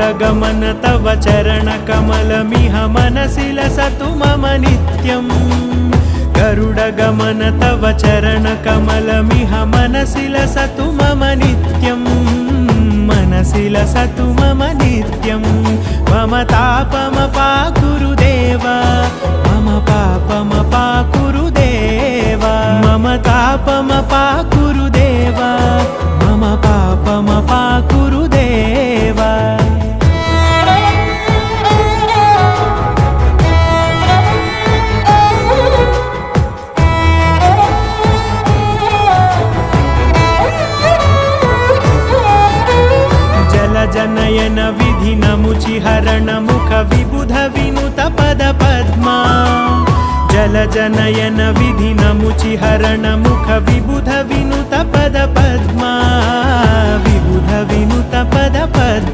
गरुडगमन तव चरणकमलमिह मनसि लसतु मम नित्यम् गरुडगमन तव चरणकमलमिह मनसि लसतु मम नित्यम् मनसि लसतु मम नित्यम् मम तापमपाकुरु देव मम पापमपाकुरु देव मम तापमपाकुरु देव मम पापमपाकुरु देव जनयन विधि नमुचिहरण मुख विबुध विनुत पद पद्मा जल जनयन विधि नमुचिहरण मुख विबुध विनुत पद पद्मा विबुध विनुत पद पद्मा।